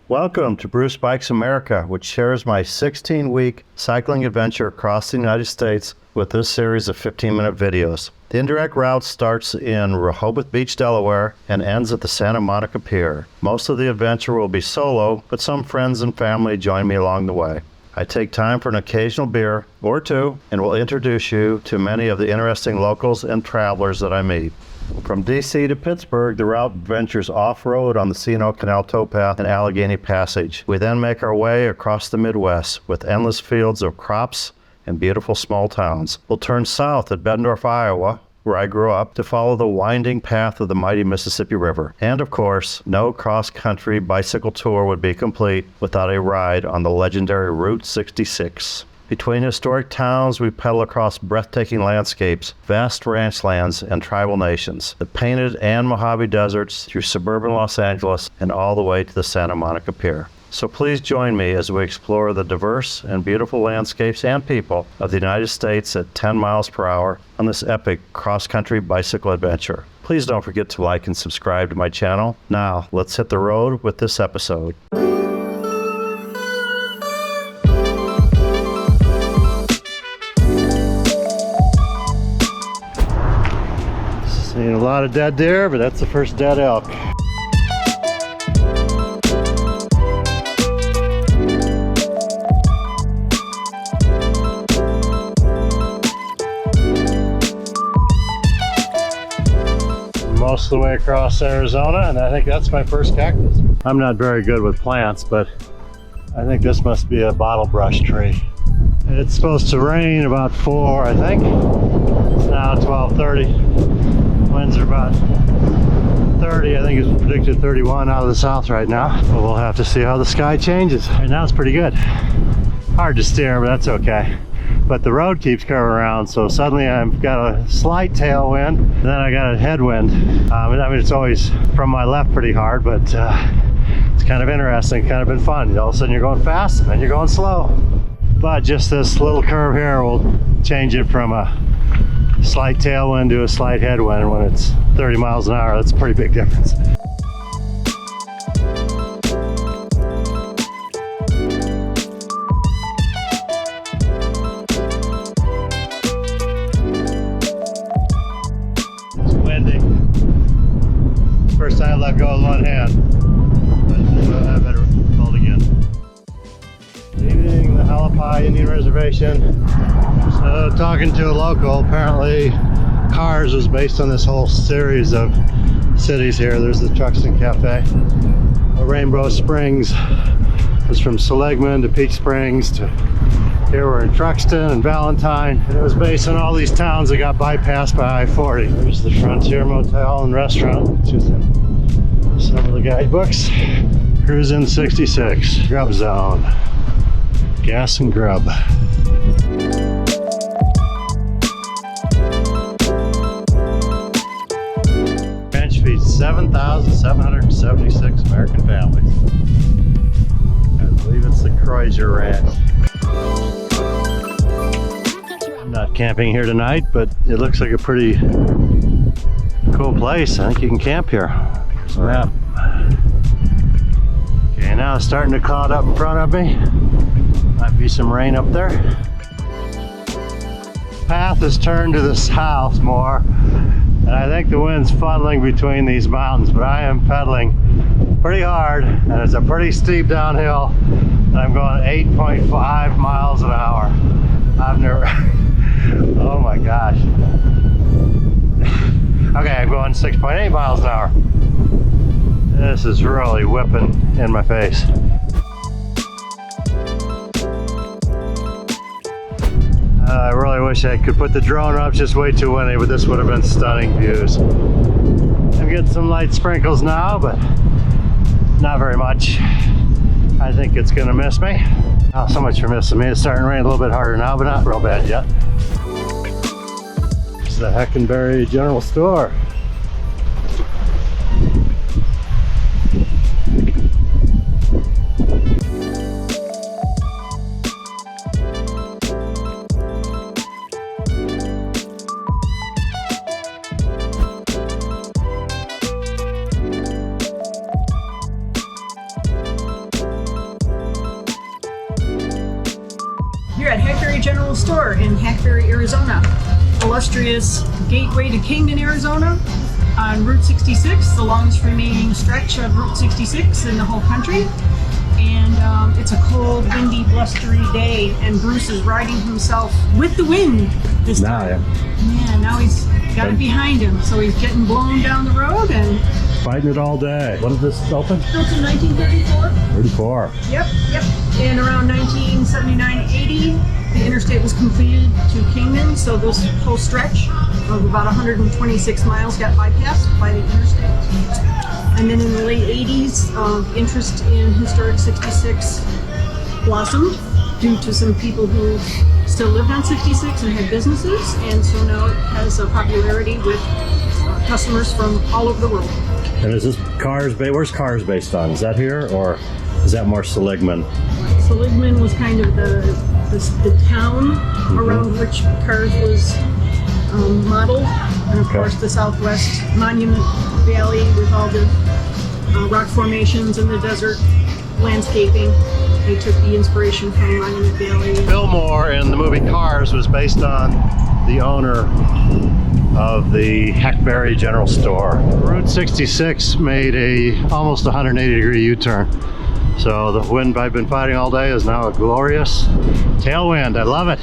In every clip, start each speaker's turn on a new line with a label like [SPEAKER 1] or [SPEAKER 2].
[SPEAKER 1] Welcome to Bruce Bikes America, which shares my 16-week cycling adventure across the United States with this series of 15-minute videos. The indirect route starts in Rehoboth Beach, Delaware, and ends at the Santa Monica Pier. Most of the adventure will be solo, but some friends and family join me along the way. I take time for an occasional beer or two and will introduce you to many of the interesting locals and travelers that I meet. From DC to Pittsburgh, the route ventures off-road on the C&O Canal Towpath and Allegheny Passage. We then make our way across the Midwest with endless fields of crops and beautiful small towns. We'll turn south at Bettendorf, Iowa, where I grew up, to follow the winding path of the mighty Mississippi River. And of course, no cross-country bicycle tour would be complete without a ride on the legendary Route 66. Between historic towns, we pedal across breathtaking landscapes, vast ranch lands, and tribal nations, the painted and Mohave deserts, through suburban Los Angeles, and all the way to the Santa Monica Pier. So please join me as we explore the diverse and beautiful landscapes and people of the United States at 10 miles per hour on this epic cross-country bicycle adventure. Please don't forget to like and subscribe to my channel. Now, let's hit the road with this episode. Seen a lot of dead deer, but that's the first dead elk. Most of the way across Arizona, and I think that's my first cactus. I'm not very good with plants, but I think this must be a bottle brush tree. It's supposed to rain about 4, I think. It's now 12:30. Winds are about 30. I think it's predicted 31 out of the south right now. But we'll have to see how the sky changes. Right now it's pretty good. Hard to steer, but that's okay. But the road keeps curving around, so suddenly I've got a slight tailwind, and then I got a headwind. I mean, it's always from my left pretty hard, but it's kind of interesting, kind of been fun. All of a sudden you're going fast, and then you're going slow. But just this little curve here will change it from a slight tailwind to a slight headwind. When it's 30 miles an hour, that's a pretty big difference. It's windy. First time I let go with one hand, but I better hold again. Leaving the Halapai Indian Reservation. So talking to a local, apparently Cars was based on this whole series of cities here. There's the Truxton Cafe. Rainbow Springs was from Seligman to Peach Springs to here we're in Truxton and Valentine. And it was based on all these towns that got bypassed by I-40. There's the Frontier Motel and Restaurant, which is in some of the guidebooks. Cruising 66, Grub Zone. Gas and grub. Ranch feeds 7,776 American families. I believe it's the Crozier Ranch. I'm not camping here tonight, but it looks like a pretty cool place. I think you can camp here. Here's a map. Okay, now it's starting to cloud up in front of me. Might be some rain up there. Path is turned to the south more, and I think the wind's funneling between these mountains, but I am pedaling pretty hard, and it's a pretty steep downhill, and I'm going 8.5 miles an hour. I've never, oh my gosh. Okay, I'm going 6.8 miles an hour. This is really whipping in my face. I really wish I could put the drone up, just way too windy, but this would have been stunning views. I'm getting some light sprinkles now, but not very much. I think it's gonna miss me. Oh, so much for missing me. It's starting to rain a little bit harder now, but not real bad yet. It's the Hackberry General Store.
[SPEAKER 2] here at Hackberry General Store in Hackberry, Arizona. Illustrious gateway to Kingman, Arizona on Route 66, the longest remaining stretch of Route 66 in the whole country. And it's a cold, windy, blustery day, and Bruce is riding himself with the wind this time. Yeah, now he's got it behind him, so he's getting blown down the road and
[SPEAKER 1] fighting it all day. When did this open?
[SPEAKER 2] Built in 1934.
[SPEAKER 1] 34.
[SPEAKER 2] Yep. And around 1979-80, the interstate was completed to Kingman, so this whole stretch of about 126 miles got bypassed by the interstate. And then in the late 80s, interest in historic 66 blossomed due to some people who still lived on 66 and had businesses, and so now it has a popularity with customers from all over the world.
[SPEAKER 1] And is this where's Cars based on? Is that here, or is that more Seligman?
[SPEAKER 2] Seligman was kind of the town around which Cars was modeled, and of course the Southwest Monument Valley with all the rock formations and the desert landscaping. They took the inspiration from Monument Valley.
[SPEAKER 1] Fillmore in the movie Cars was based on the owner of the Hackberry General Store. Route 66 made a almost 180-degree U-turn. So the wind I've been fighting all day is now a glorious tailwind. I love it.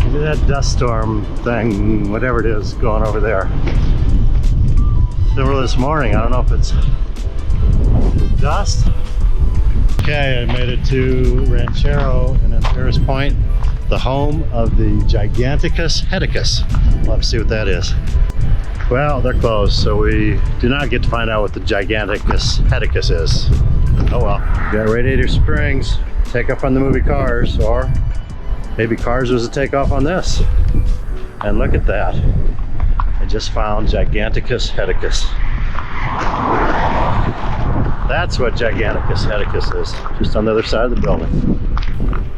[SPEAKER 1] Look at that dust storm thing, whatever it is, going over there. Similar this morning, I don't know if it's dust. Okay, I made it to Ranchero in Anteres Point, the home of the Giganticus Headicus. We'll have to see what that is. Well, they're closed, so we do not get to find out what the Giganticus Headicus is. Oh well. Got radiator springs, take off on the movie Cars, or maybe Cars was a takeoff on this. And look at that. I just found Giganticus Headicus. That's what Giganticus Headicus is, just on the other side of the building.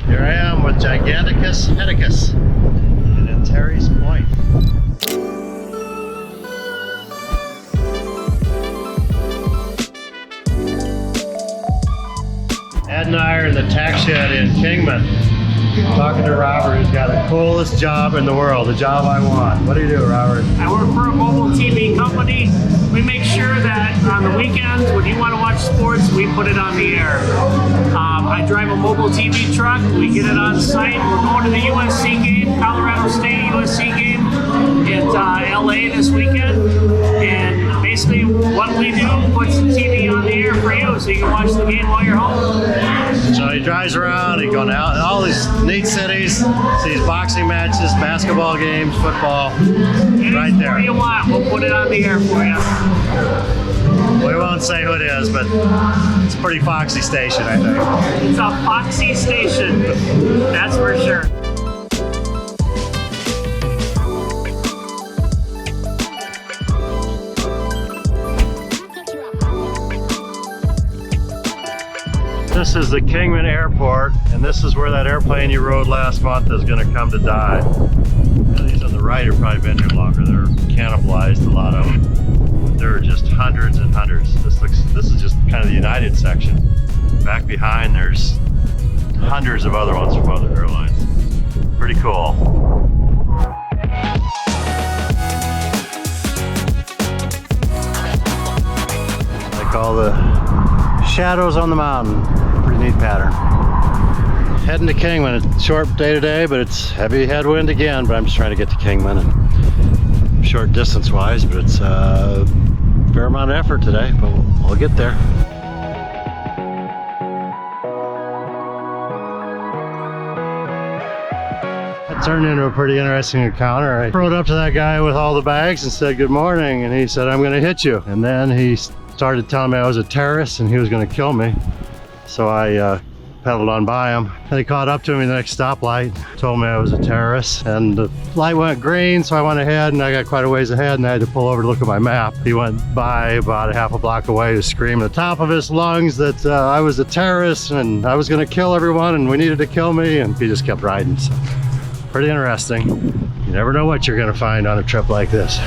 [SPEAKER 1] Here I am with Giganticus Headicus in Anteres Point. Ed and I are in the tack shed in Kingman, talking to Robert, who's got the coolest job in the world, the job I want. What do you do, Robert?
[SPEAKER 3] I work for a mobile TV company. We make sure that on the weekends, when you want to watch sports, we put it on the air. I drive a mobile TV truck. We get it on site. We're going to the USC game, Colorado State USC game at LA this weekend. And basically what we do puts the TV on the air for you so you can watch the game while you're home.
[SPEAKER 1] So he drives around, he's going out in all these neat cities, sees boxing matches, basketball games, football, right there.
[SPEAKER 3] Whatever you want, we'll put it on the air for you.
[SPEAKER 1] We won't say who it is, but it's a pretty foxy station, I think.
[SPEAKER 3] It's a foxy station, that's for sure.
[SPEAKER 1] This is the Kingman Airport, and this is where that airplane you rode last month is going to come to die. And these on the right have probably been here longer. They're cannibalized, a lot of them. But there are just hundreds and hundreds. This is just kind of the United section. Back behind, there's hundreds of other ones from other airlines. Pretty cool. Like all the shadows on the mountain. Pretty neat pattern. Heading to Kingman. It's a short day today, but it's heavy headwind again, but I'm just trying to get to Kingman, and short distance wise, but it's a fair amount of effort today, but we'll get there. That turned into a pretty interesting encounter. I rode up to that guy with all the bags and said good morning, and he said, I'm gonna hit you. And then he started telling me I was a terrorist and he was gonna kill me. So I pedaled on by him. And he caught up to me the next stoplight, told me I was a terrorist, and the light went green, so I went ahead, and I got quite a ways ahead, and I had to pull over to look at my map. He went by about a half a block away to scream at the top of his lungs that I was a terrorist and I was gonna kill everyone and we needed to kill me, and he just kept riding. So pretty interesting. You never know what you're gonna find on a trip like this.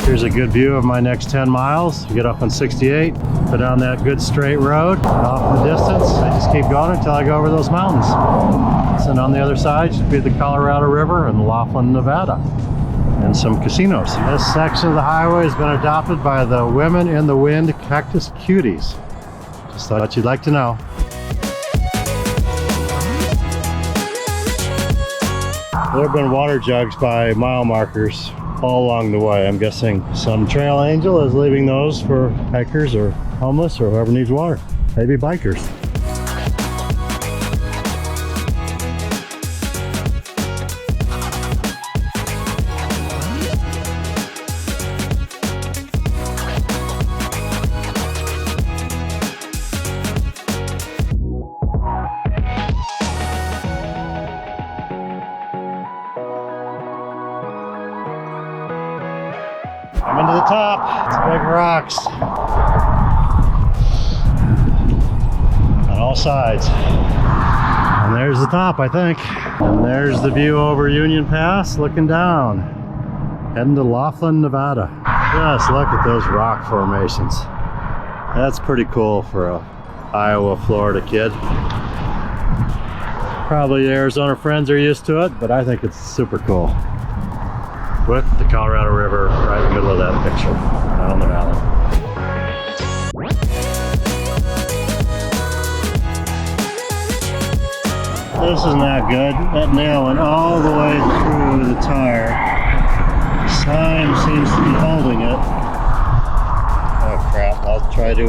[SPEAKER 1] Here's a good view of my next 10 miles. You get up on 68, go down that good straight road. Off in the distance, I just keep going until I go over those mountains. And on the other side should be the Colorado River and Laughlin, Nevada, and some casinos. This section of the highway has been adopted by the Women in the Wind Cactus Cuties. Just thought you'd like to know. There have been water jugs by mile markers all along the way. I'm guessing some trail angel is leaving those for hikers or homeless or whoever needs water. Maybe bikers. I'm into the top. It's big rocks on all sides. And there's the top, I think. And there's the view over Union Pass, looking down, heading to Laughlin, Nevada. Just look at those rock formations. That's pretty cool for a Iowa, Florida kid. Probably Arizona friends are used to it, but I think it's super cool. With the Colorado River right in the middle of that picture, down the valley. This is not good. That nail went all the way through the tire. Slime seems to be holding it. Oh crap, I'll try to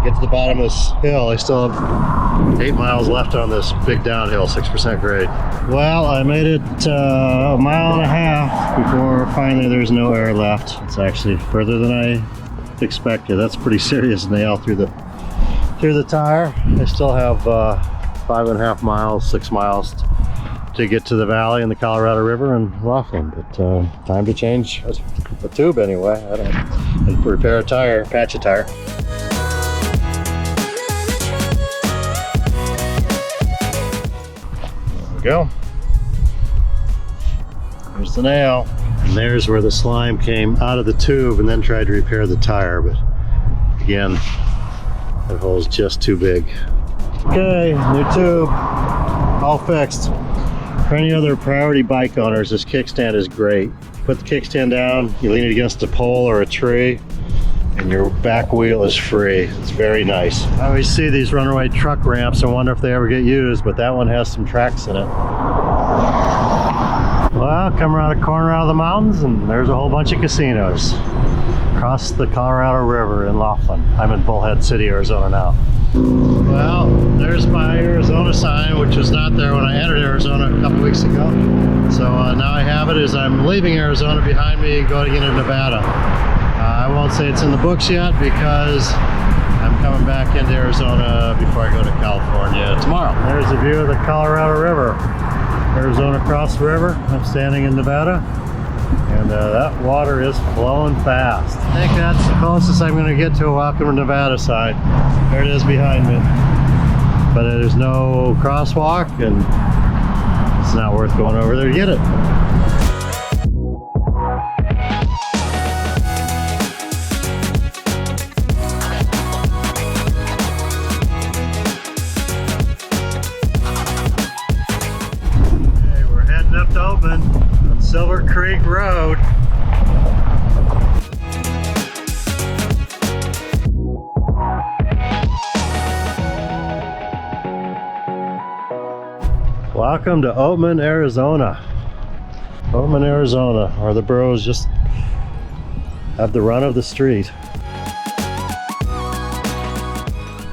[SPEAKER 1] get to the bottom of this hill. I still have 8 miles left on this big downhill, 6% grade. Well, I made it a mile and a half before finally there's no air left. It's actually further than I expected. That's a pretty serious nail through the tire. I still have 5.5 miles, 6 miles to get to the valley and the Colorado River and Laughlin. But time to change the tube anyway. And repair a tire, patch a tire. Go. There's the nail. And there's where the slime came out of the tube and then tried to repair the tire, but again, that hole's just too big. Okay, new tube, all fixed. For any other priority bike owners, this kickstand is great. Put the kickstand down, you lean it against a pole or a tree, and your back wheel is free. It's very nice. I always see these runaway truck ramps and wonder if they ever get used, but that one has some tracks in it. Well, come around a corner out of the mountains and there's a whole bunch of casinos. Across the Colorado River in Laughlin. I'm in Bullhead City, Arizona now. Well, there's my Arizona sign, which was not there when I entered Arizona a couple weeks ago. So now I have it as I'm leaving Arizona behind me and going into Nevada. I won't say it's in the books yet because I'm coming back into Arizona before I go to California tomorrow. There's a view of the Colorado River. Arizona across the river. I'm standing in Nevada, and that water is flowing fast. I think that's the closest I'm going to get to a Welcome to Nevada sign. There it is behind me. But there's no crosswalk, and it's not worth going over there to get it. Up to Oatman on Silver Creek Road. Welcome to Oatman, Arizona. Oatman, Arizona, where the burros just have the run of the street.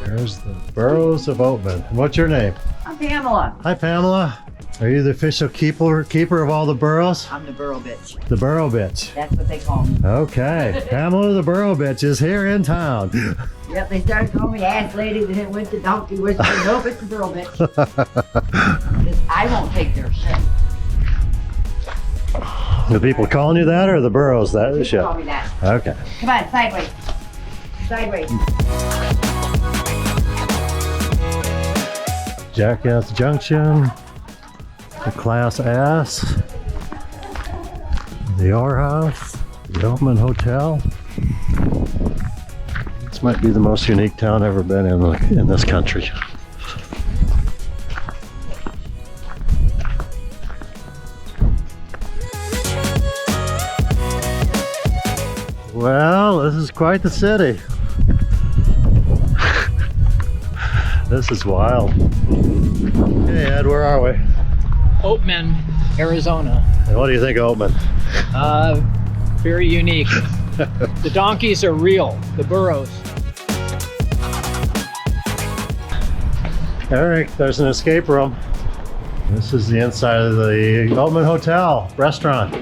[SPEAKER 1] There's the burros of Oatman. What's your name?
[SPEAKER 4] I'm Pamela.
[SPEAKER 1] Hi, Pamela. Are you the official keeper of all the burros?
[SPEAKER 4] I'm the burro bitch.
[SPEAKER 1] The burro bitch.
[SPEAKER 4] That's what they call me.
[SPEAKER 1] Okay. Pamela the burro bitch is here in town.
[SPEAKER 4] Yep, they started calling me ass lady, then it went to donkey whisper. Nope, it's the burro bitch. 'Cause I won't take their shit.
[SPEAKER 1] The people calling you that or the burros that
[SPEAKER 4] They
[SPEAKER 1] shit?
[SPEAKER 4] call me that.
[SPEAKER 1] Okay.
[SPEAKER 4] Come on, sideways. Sideways.
[SPEAKER 1] Jackass Junction. The Class S. The R House. The Oatman Hotel. This might be the most unique town I've ever been in this country. Well, this is quite the city. This is wild. Hey Ed, where are we?
[SPEAKER 5] Oatman, Arizona.
[SPEAKER 1] And what do you think of Oatman?
[SPEAKER 5] Very unique. The donkeys are real, the burros.
[SPEAKER 1] Eric, there's an escape room. This is the inside of the Oatman Hotel restaurant.